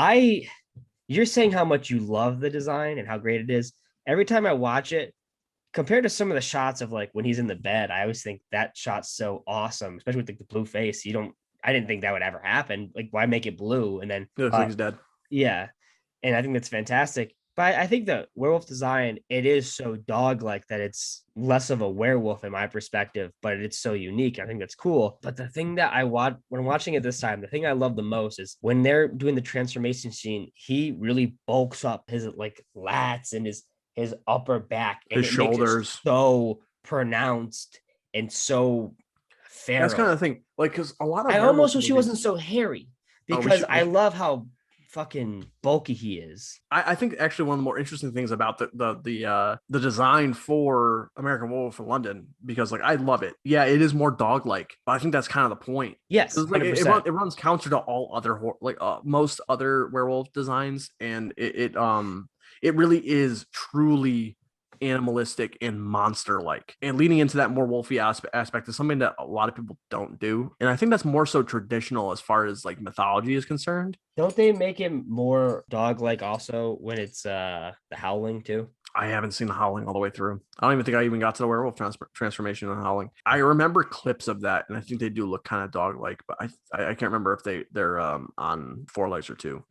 I you're saying how much you love the design and how great it is. Every time I watch it, compared to some of the shots of like when he's in the bed, I always think that shot's so awesome, especially with like the blue face. I didn't think that would ever happen. Like, why make it blue? And then, It looks like he's dead. yeah, and I think that's fantastic. But I think the werewolf design, it is so dog like that it's less of a werewolf in my perspective, but it's so unique. I think that's cool. But the thing that I want when watching it this time, the thing I love the most is when they're doing the transformation scene, he really bulks up his like lats and his upper back, and His it makes it shoulders. so pronounced and so That's kind of feral. the thing. Like, because a lot of I almost werewolf wish he wasn't movies. so hairy Oh, because I love how fucking bulky he is. I think actually one of the more interesting things about the design for American Werewolf in London, because like I love it. Yeah, it is more dog like, but I think that's kind of the point. Yes, Because like 100%. it runs counter to all other most other werewolf designs, and it really is truly animalistic and monster like, and leading into that more wolfy aspect is something that a lot of people don't do, and I think that's more so traditional as far as like mythology is concerned. Don't they make him more dog like also when it's the howling too? I haven't seen the Howling all the way through. I don't even think I even got to the werewolf transformation in Howling. I remember clips of that, and I think they do look kind of dog like, but I can't remember if they're on four legs or two.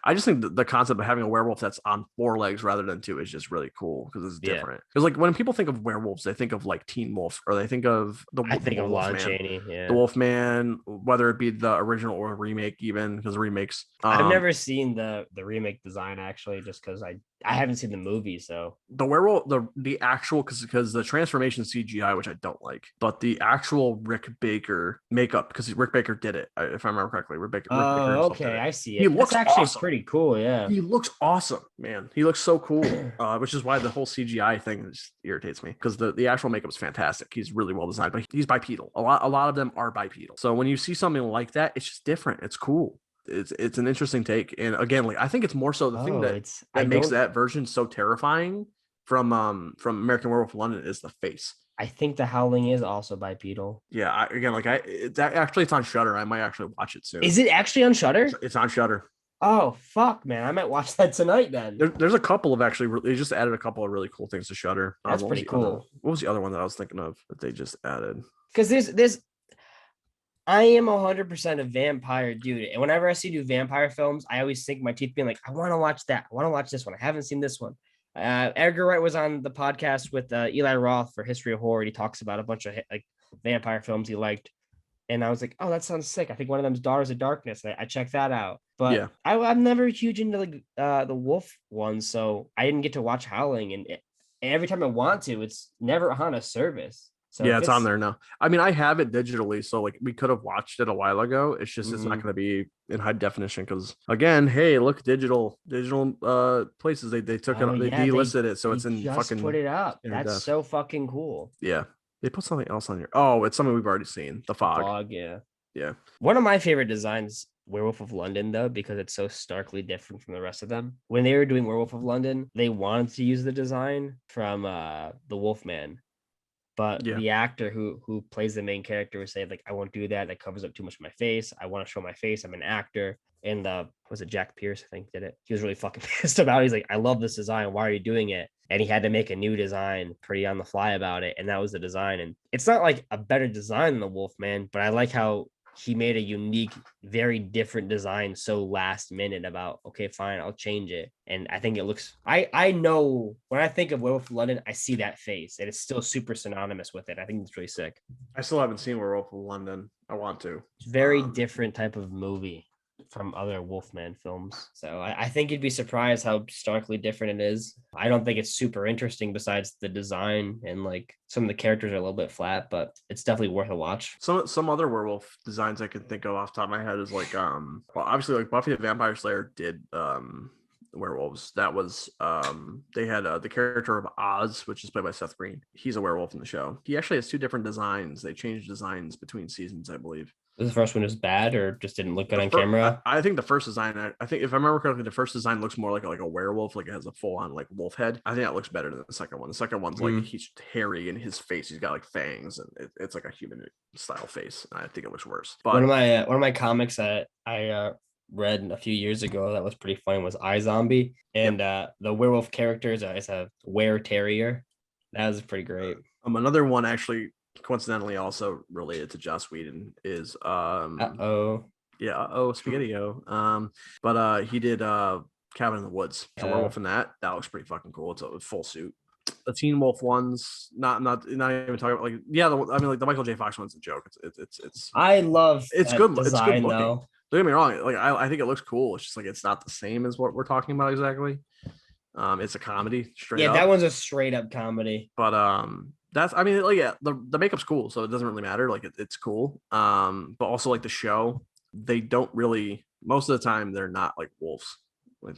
I just think the concept of having a werewolf that's on four legs rather than two is just really cool because it's Yeah, different. Because like when people think of werewolves, they think of like Teen Wolf, or they think of I the think of Wolf Lon Man, Chaney. the Yeah, Wolfman, whether it be the original or remake, even because remakes. I've never seen the remake design actually, just because I haven't seen the movie. So The werewolf, the actual, because the transformation CGI, which I don't like, but the actual Rick Baker makeup, because Rick Baker did it, if I remember correctly. Rick Baker oh, himself did okay, it. I see He it. That's looks actually awesome. pretty cool. Yeah. He looks awesome, man. He looks so cool. Which is why the whole CGI thing just irritates me, because the actual makeup is fantastic. He's really well designed, but he's bipedal. A lot of them are bipedal. So when you see something like that, it's just different. It's cool. It's an interesting take, and again, like I think it's more so the thing Oh, that it's I that makes don't. that version so terrifying from American Werewolf of London is the face. I think the howling is also bipedal. Yeah, again, like it's on Shutter. I might actually watch it soon. Is it actually on Shutter? It's on Shutter. Oh fuck, man! I might watch that tonight then. There's a couple of actually they just added a couple of really cool things to Shutter. That's pretty cool. What was the other one that I was thinking of that they just added? Because there's I am 100% a vampire dude, and whenever I see new vampire films, I always think my teeth being like, I want to watch that. I want to watch this one. I haven't seen this one. Edgar Wright was on the podcast with Eli Roth for History of Horror. And he talks about a bunch of like vampire films he liked, and I was like, oh, that sounds sick. I think one of them's Daughters of Darkness. I checked that out, but Yeah, I'm never huge into like the wolf ones, so I didn't get to watch Howling, and every time I want to, it's never on a service. So yeah, if it's on it's there now. I mean, I have it digitally, so like we could have watched it a while ago. It's just it's not mhm. going to be in high definition because again, hey, look, digital places they took Oh it, they yeah, they delisted it, so they it's in just put fucking it up. standard That's def. so fucking cool. Yeah, they put something else on here. Oh, it's something we've already seen. The The fog. fog, yeah. Yeah, One of my favorite designs, Werewolf of London, though, because it's so starkly different from the rest of them. When they were doing Werewolf of London, they wanted to use the design from the Wolfman, but yeah. the actor who plays the main character was saying like, I won't do that. That covers up too much of my face. I want to show my face. I'm an actor. And was it Jack Pierce? I think did it. He was really fucking pissed about it. He's like, I love this design. Why are you doing it? And he had to make a new design pretty on the fly about it. And that was the design. And it's not like a better design than the Wolfman, but I like how he made a unique, very different design so last minute about, okay, fine, I'll change it. And I think it looks, I know when I think of Werewolf of London, I see that face and it's still super synonymous with it. I think it's really sick. I still haven't seen Werewolf of London. I want to. It's a very different type of movie from other Wolfman films. So I think you'd be surprised how starkly different it is. I don't think it's super interesting besides the design and like some of the characters are a little bit flat, but it's definitely worth a watch. Some other werewolf designs I can think of off the top of my head is like well obviously like Buffy the Vampire Slayer did werewolves. That was they had the character of Oz, which is played by Seth Green. He's a werewolf in the show. He actually has two different designs. They changed designs between seasons, I believe. Was the first one just bad or just didn't look good The on first, camera? I think the first design, I think if I remember correctly, the first design looks more like a werewolf, like it has a full on like wolf head. I think that looks better than the second one. The second one's like Mm. he's hairy in his face. He's got like fangs and it's like a human style face. And I think it looks worse. But One of my comics that I read a few years ago that was pretty funny was iZombie, and the werewolf character is a were terrier. That was pretty great. Another one actually coincidentally also related to Joss Whedon is Uh-oh. Spaghetti-O. But he did Cabin in the Woods. The werewolf in that looks pretty fucking cool. It's a full suit. The Teen Wolf ones, not even talking about like like the Michael J. Fox one's a joke. It's I love it's good. design, it's good looking. though. Don't get me wrong. Like I think it looks cool. It's just like it's not the same as what we're talking about exactly. It's a comedy straight up. That one's a straight up comedy. But the makeup's cool, so it doesn't really matter. Like it's cool. But also like the show, they don't really most of the time they're not like wolves. Like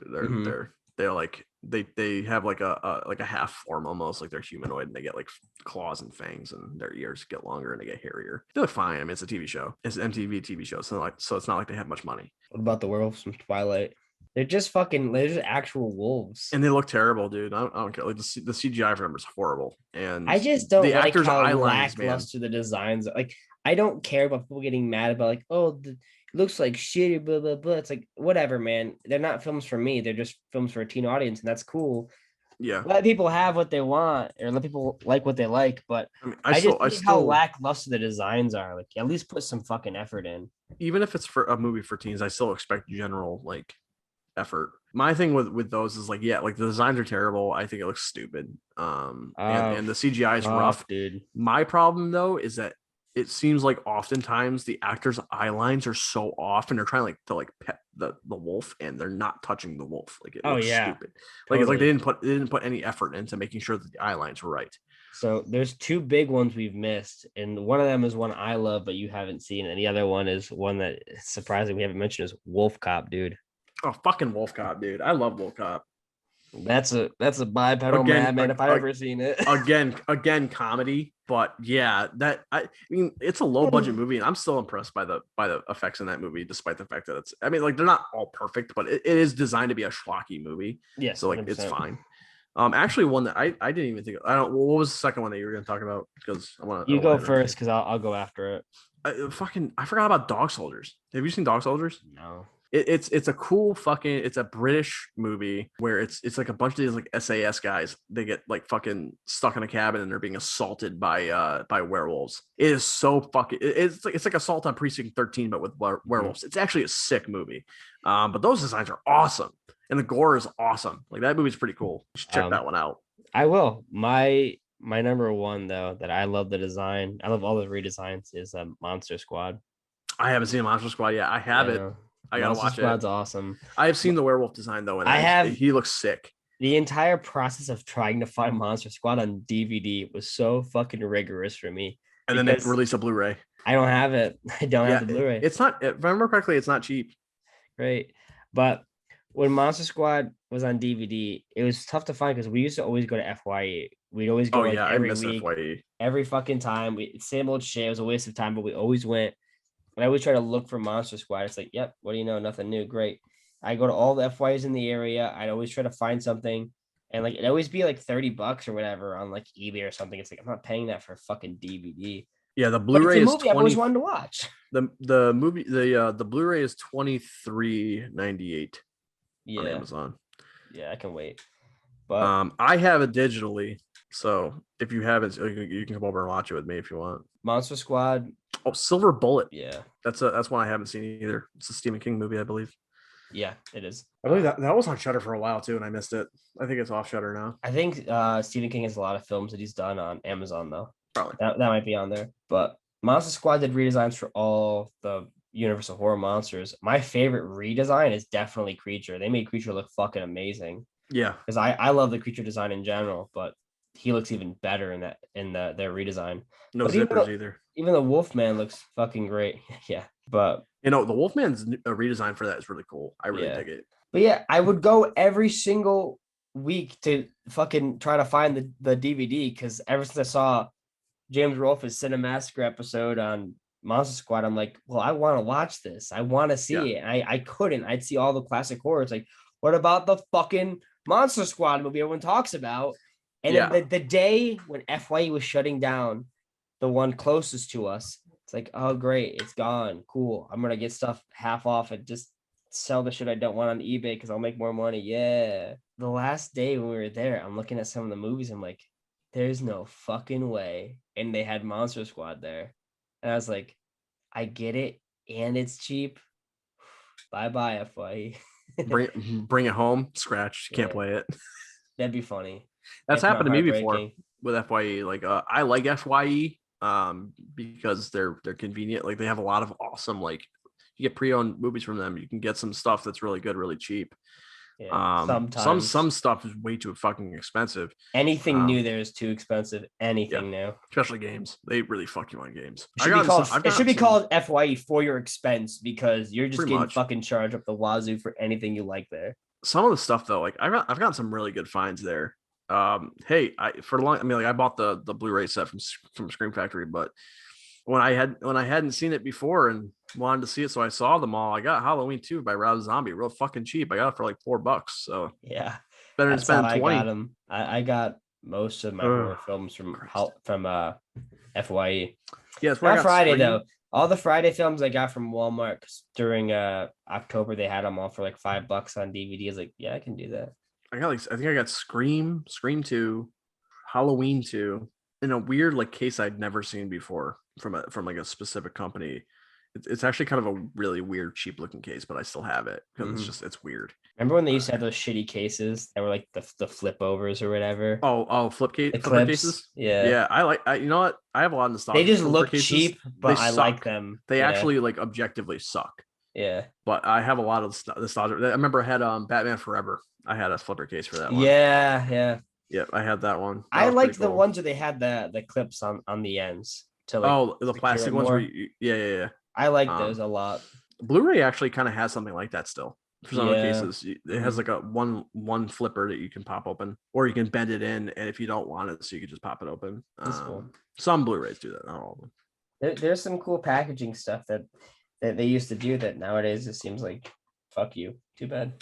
they're like they have like a half form almost, like they're humanoid, and they get like claws and fangs, and their ears get longer and they get hairier. They look fine. I mean, it's a TV show. It's an MTV TV show, so it's not like they have much money. What about the werewolves from Twilight? They're just actual wolves, and they look terrible, dude. I don't care. Like the CGI for them is horrible, and I just don't the like actors' how eyelines, lackluster the designs. Like, I don't care about people getting mad about like, oh, it looks like shit, blah blah blah. It's like, whatever, man. They're not films for me. They're just films for a teen audience, and that's cool. Yeah, let people have what they want, or let people like what they like. But I just think how lackluster the designs are. Like, at least put some fucking effort in. Even if it's for a movie for teens, I still expect general like effort. My thing with those is like, like the designs are terrible. I think it looks stupid. And the CGI is rough, dude. My problem though is that it seems like oftentimes the actors' eye lines are so off, and they're trying to pet the wolf, and they're not touching the wolf. Like it looks stupid. Like it's like they didn't put any effort into making sure that the eye lines were right. So there's two big ones we've missed, and one of them is one I love but you haven't seen, and the other one is one that surprisingly we haven't mentioned, is Wolf Cop, dude. Oh, fucking Wolf Cop, dude. I love Wolf Cop. That's a bipedal madman if I ever seen it. again, comedy, but yeah, I mean, it's a low budget movie, and I'm still impressed by the effects in that movie, despite the fact that they're not all perfect, but it is designed to be a schlocky movie. Yeah, so like 100%. It's fine. Actually, one that I didn't even think of. I don't. What was the second one that you were going to talk about? Because I want to. You go first, because I'll go after it. I forgot about Dog Soldiers. Have you seen Dog Soldiers? No. It's a cool it's a British movie where it's like a bunch of these like SAS guys. They get like fucking stuck in a cabin and they're being assaulted by werewolves. It is so fucking it's like Assault on Precinct 13 but with werewolves. It's actually a sick movie. But those designs are awesome, and the gore is awesome. Like that movie's pretty cool. You should check that one out. I will. My number one though that I love the design. I love all the redesigns is Monster Squad. I haven't seen Monster Squad yet. I have it. I gotta watch Squad's awesome. I have seen the werewolf design though, and he looks sick. The entire process of trying to find Monster Squad on DVD was so fucking rigorous for me. And then they released a Blu-ray. I don't have it. I don't have the Blu-ray. It's not. If I remember correctly, it's not cheap. Right, but when Monster Squad was on DVD, it was tough to find because we used to always go to FYE. We'd always go every week, FYE. Every fucking time. Same old shit. It was a waste of time, but we always went. And I always try to look for Monster Squad. It's like, yep, what do you know? Nothing new. Great. I go to all the FYs in the area. I'd always try to find something. And like, it'd always be like $30 or whatever on like eBay or something. It's like, I'm not paying that for a fucking DVD. Yeah, the Blu-ray is movie I've always wanted to watch. The movie, the Blu-ray is $23.98 on Amazon. Yeah, I can wait. But I have it digitally. So if you have it, you can come over and watch it with me if you want. Monster Squad. Oh, Silver Bullet. Yeah, that's one I haven't seen either. It's a Stephen King movie, I believe. Yeah, it is. I believe that was on Shudder for a while too, and I missed it. I think it's off Shudder now. I think Stephen King has a lot of films that he's done on Amazon though. Probably that might be on there. But Monster Squad did redesigns for all the Universal Horror monsters. My favorite redesign is definitely Creature. They made Creature look fucking amazing. Yeah, because I love the Creature design in general, but he looks even better in their redesign. No zippers either. Even the Wolfman looks fucking great. Yeah, but the Wolfman's redesign for that is really cool. I really dig it. But yeah, I would go every single week to fucking try to find the DVD, because ever since I saw James Rolfe's Cinemassacre episode on Monster Squad, I'm like, well, I want to watch this. I want to see it. And I couldn't. I'd see all the classic horrors. Like, what about the fucking Monster Squad movie everyone talks about? And then the day when FYE was shutting down, the one closest to us, it's like, oh, great, it's gone. Cool. I'm going to get stuff half off and just sell the shit I don't want on eBay because I'll make more money. Yeah. The last day when we were there, I'm looking at some of the movies. I'm like, there's no fucking way. And they had Monster Squad there. And I was like, I get it. And it's cheap. Bye bye, FYE. Bring it home, scratch. Can't Yeah. play it. That'd be funny. That's It's not happened to me before heartbreaking. with FYE. Like I like FYE because they're convenient. Like they have a lot of awesome, like you get pre-owned movies from them. You can get some stuff that's really good, really cheap. Yeah. Some Sometimes stuff is way too fucking expensive. anything new there is too expensive. Anything new. Especially games. They really fuck you on games. It should be called FYE for your expense because you're just getting fucking charged up the wazoo for anything you like there. Some of the stuff though, like I've gotten some really good finds there. Hey, I bought the Blu-ray set from Scream Factory, but when I hadn't seen it before and wanted to see it, so I saw them all. I got Halloween 2 by Rob Zombie, real fucking cheap. I got it for like $4. So yeah, better than spending 20. I got them. I got most of my horror films from FYE. Yeah, not Friday though. All the Friday films I got from Walmart during October. They had them all for like $5 on DVD. I was like, yeah, I can do that. I think I got Scream 2, Halloween 2 in a weird like case I'd never seen before from like a specific company. It's actually kind of a really weird, cheap looking case, but I still have it because it's weird. Remember when they used to have those shitty cases that were like the flip overs or whatever? Flip cases. Yeah. You know what? I have a lot of nostalgia. They just look cheap, but I like them. They actually like objectively suck. Yeah. But I have a lot of nostalgia. I remember I had Batman Forever. I had a flipper case for that one. Yeah. Yeah, I had that one. I liked the ones where they had the clips on the ends to like the plastic ones where yeah. I like those a lot. Blu-ray actually kind of has something like that still. For some of the cases, it has like a one flipper that you can pop open, or you can bend it in, and if you don't want it, so you can just pop it open. Cool. Some Blu-rays do that, not all of them. There's some cool packaging stuff that they used to do that nowadays it seems like fuck you. Too bad.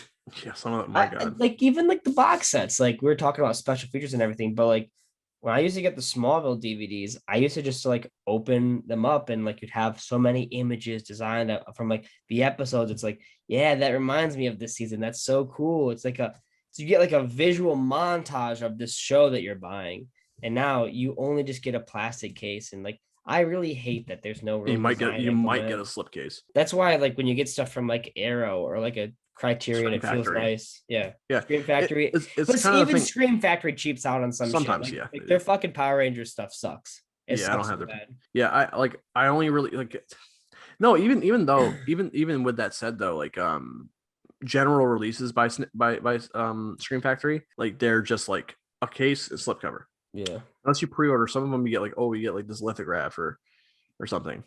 Yeah, some of them. My God. Like even like the box sets, like we were talking about special features and everything, but like when I used to get the Smallville DVDs, I used to just like open them up and like you'd have so many images designed from like the episodes. It's like, yeah, that reminds me of this season. That's so cool. It's like so you get like a visual montage of this show that you're buying. And now you only just get a plastic case. And like, I really hate that there's no real you might get a slipcase. That's why like when you get stuff from like Arrow or like a Criterion, it feels nice. Yeah. Scream Factory. But even Scream Factory cheats out on sometimes shit. Like their fucking Power Rangers stuff sucks. I don't have bad. Yeah, I only really like no, even with that said though, like general releases by Scream Factory, like they're just like a case, a slipcover. Yeah. Unless you pre-order, some of them you get like this lithograph or something.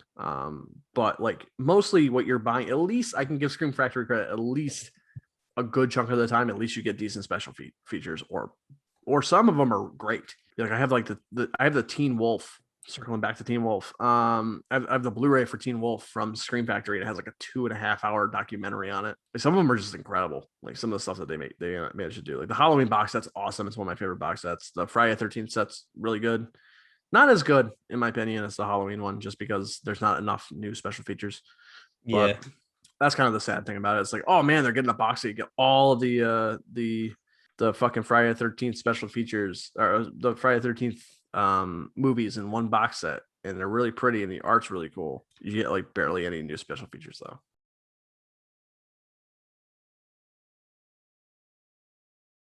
But like mostly what you're buying, at least I can give Scream Factory credit, at least a good chunk of the time, at least you get decent special features or some of them are great. Like I have like I have the Teen Wolf, circling back to Teen Wolf. I have the Blu-ray for Teen Wolf from Scream Factory. And it has like a 2.5 hour documentary on it. Like some of them are just incredible. Like some of the stuff that they managed to do. Like the Halloween box set's awesome. It's one of my favorite box sets. The Friday 13th set's really good. Not as good, in my opinion, as the Halloween one, just because there's not enough new special features. But that's kind of the sad thing about it. It's like, oh man, they're getting a box set. You get all of the fucking Friday 13th special features, or the Friday 13th movies in one box set, and they're really pretty and the art's really cool. You get like barely any new special features though.